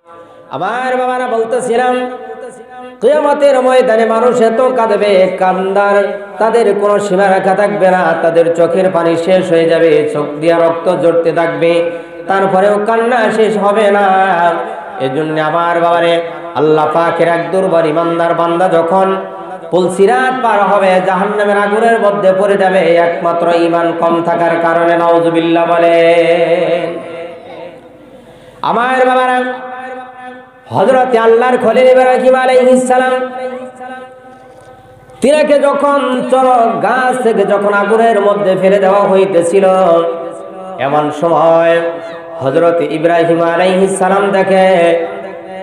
আমার বাবারা বলতেছিলাম, কিয়ামতের ময়দানে মানুষ এত কাঁদবে, কান্দার তাদের কোনো সীমা রেখা থাকবে না। তাদের চোখের পানি শেষ হয়ে যাবে, চোখ দিয়ে রক্ত ঝরতে থাকবে, তারপরেও কান্না শেষ হবে না। এজন্য আমার বাবারে, আল্লাহ পাকের এক দুর্বার ইমানদার বান্দা যখন পুলসিরাত পার হবে, জাহান্নামের আগুনের মধ্যে পড়ে যাবে, একমাত্র ঈমান কম থাকার কারণে। নাউজুবিল্লাহ বলেন। আমার বাবারা, হযরতে আল্লাহর খলিল ইব্রাহিম আলাইহিস সালাম, তিনাকে যখন চরক গাছ থেকে যখন আগুনের মধ্যে ফেলে দেওয়া হইতেছিল, এমন সময় হযরতে ইব্রাহিম আলাইহিস সালাম দেখে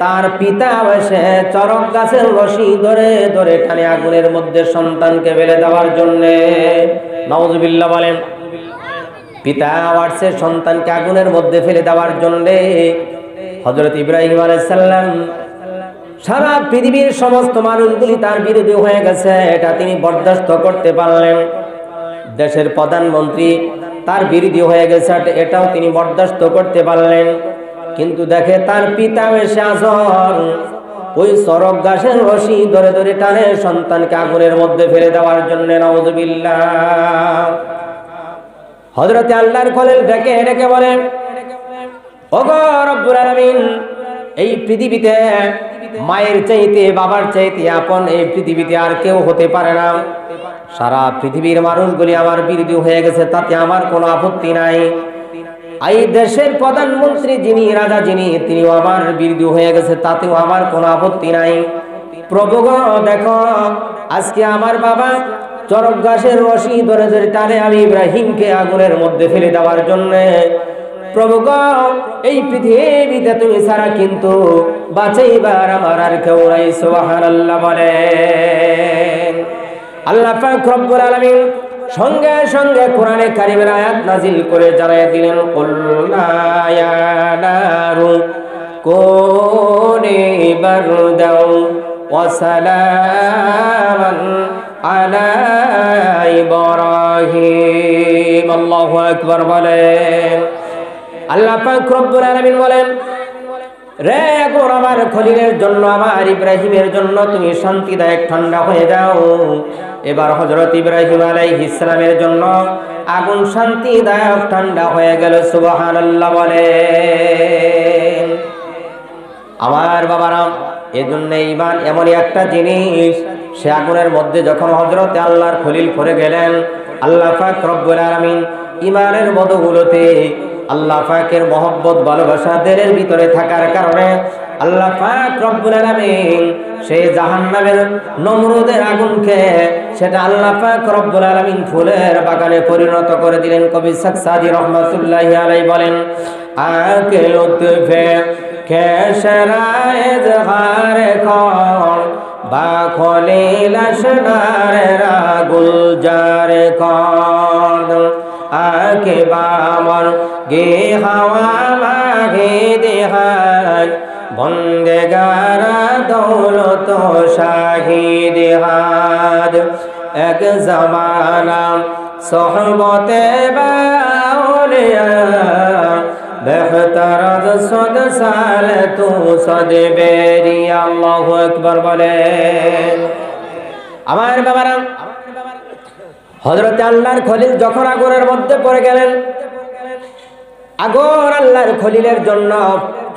তার পিতা এসে চরক গাছের রশি ধরে ধরে টানে আগুনের মধ্যে সন্তানকে ফেলে দেওয়ার জন্য। নাউজুবিল্লাহ বলেন। পিতা আসছে সন্তানকে আগুনের মধ্যে ফেলে দেওয়ার জন্য। হযরত ইব্রাহিম আলাইহিস সালাম, সারা পৃথিবীর সমস্ত মানুষগুলি তার বিরোধী হয়ে গেছে, এটা তিনি বরদাস্ত করতে পারলেন। দেশের প্রধানমন্ত্রী তার বিরোধী হয়ে গেছে, এটাও তিনি বরদাস্ত করতে পারলেন। কিন্তু দেখে তার পিতা এসে আসর ওই চরক গাছের রশি ধরে ধরে টানে সন্তানকে আগুনের মধ্যে ফেলে দেওয়ার জন্য। নাউজুবিল্লাহ। হযরতে আল্লাহর খলিল ডেকে ডেকে বলেন, ওগো রব্বুল আলামিন, এই পৃথিবীতে মায়ের চাইতে বাবার চাইতে আপন এই পৃথিবীতে আর কেউ হতে পারে না। সারা পৃথিবীর মানুষগুলি আমার বিরোধী হয়ে গেছে, তাতে আমার কোনো আপত্তি নাই। এই দেশের প্রধানমন্ত্রী যিনি, রাজা যিনি, তিনিও আমার বিরোধী হয়ে গেছে, তাতেও আমার কোনো আপত্তি নাই। প্রভু গো, দেখো আজকে আমার বাবা চরক গাছের রশি ধরে ধরে টানে আমি ইব্রাহিমকে আগুনের মধ্যে ফেলে দেওয়ার জন্য। প্রভু গো, এই পৃথিবীতে তুমি ছাড়া কিন্তু বাঁচাইবার আমার আর কেউ নাই। সুবহানাল্লাহ বলেন। আল্লাহ পাক রব্বুল আলামিন সঙ্গে সঙ্গে কোরআনে কারিমের আয়াত নাজিল করে জানায় দিলেন, কুল্লা ইয়া নারু কুনি বারদাও ওয়া সালামান আলা ইব্রাহিম। আল্লাহু আকবার বলেন। আল্লাহ পাক রব্বুল আলামিন বলেন, রে গো আমার খলিলের জন্য, আমার ইব্রাহিমের জন্য তুমি শান্তিদায়ক ঠান্ডা হয়ে যাও। এবার হযরত ইব্রাহিম আলাইহিস সালামের জন্য আগুন শান্তিদায়ক ঠান্ডা হয়ে গেল। সুবহানাল্লাহ বলেন। আমার বাবারা, এজন্য ঈমান এমনই একটা জিনিস, সে আগুনের মধ্যে যখন হযরত আল্লাহর খলিল পড়ে গেলেন, আল্লাহ পাক রব্বুল আলামিন ঈমানের বদৌলতে, আল্লাহ পাকের মহব্বত ভালোবাসা দিলের ভিতরে থাকার কারণে আল্লাহ পাক রব্বুল আলামিন সেই জাহান্নামের নমরুদের আগুনকে সেটা আল্লাহ পাক রব্বুল আলামিন ফুলের বাগানে পরিণত করে দিলেন। কবি সাকসাদি রহমাতুল্লাহি আলাইহি বলেন, আকে লুতফে কেশরায়ে জহারে কর বা খলিল আসনারের গুলজারে কর, আকে বামর গে হাওয়া মাগে দেহার বন্দেগারা দৌলত শাহিদ হাদ, এক জামানা সোহবতে বাউলিয়া বেহতর সদ সাল তু সদ বেরি। আল্লাহু আকবার বলেন। আমার বাবারা, হযরত আল্লাহর খলিল যখন আগুনের মধ্যে পড়ে গেলেন, আগুন আল্লাহর খলিলের জন্য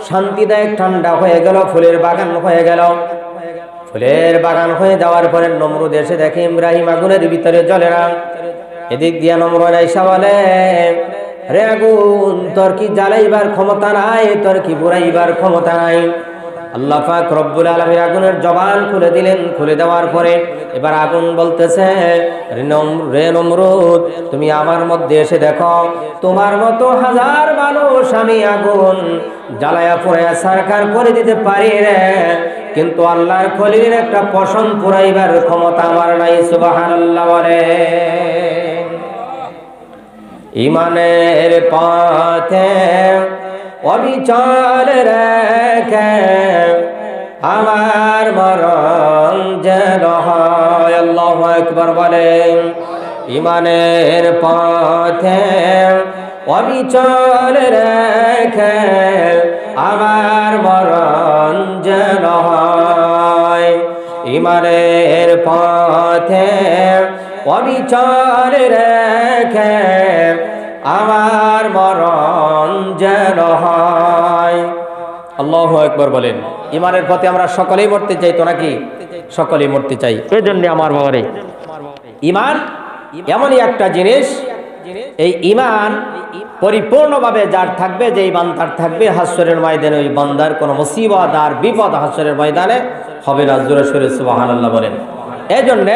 শান্তিদায়ক ঠান্ডা হয়ে গেল, ফুলের বাগান হয়ে গেল। ফুলের বাগান হয়ে যাওয়ার পরে নমরুদ এসে দেখে ইব্রাহিম আগুনের ভিতরে জ্বলে না। এদিক দিয়ে নমরুদ আয়েশা বলে, রে আগুন, তোর কি জ্বালাইবার ক্ষমতা নাই, তোর কি পুরাইবার ক্ষমতা নাই? আল্লাহ পাক রব্বুল আলামিন আগুনের জবান খুলে দিলেন। খুলে দেওয়ার পরে এবার আগুন বলতেছে, রে নমরুদ, তুমি আমার মধ্যে এসে দেখো, তোমার মতো হাজার মানুষ আমি আগুন জ্বালায়া পুরাইয়া সারকার করে দিতে পারি রে, কিন্তু আল্লাহর খলিলের একটা পশম পুরাইবার ক্ষমতা আমার নাই। সুবহানাল্লাহ বলেন। ঈমানের পথে অবিচল রেখে আমার মরণ যেন হয়। আল্লাহু আকবার বলেন। ঈমানের পথে অবিচল রেখে আমার মরণ ইমানের পথে অবিচার রেখে আমার মরণ যেন হয়। আল্লাহু আকবার বলেন। ইমানের পথে আমরা সকলেই মরতে চাই তো নাকি? সকলেই মরতে চাই। এজন্য আমার বাবারে ইমান এমনই একটা জিনিস, এই ইমান পরিপূর্ণভাবে যার থাকবে, যে বান্দার থাকবে, হাসরের ময়দানে ওই বান্দার কোনো মুসিবত আর বিপদ হাসরের ময়দানে হবে না। জোরে সোরে সুবহানাল্লাহ বলেন। এই জন্যে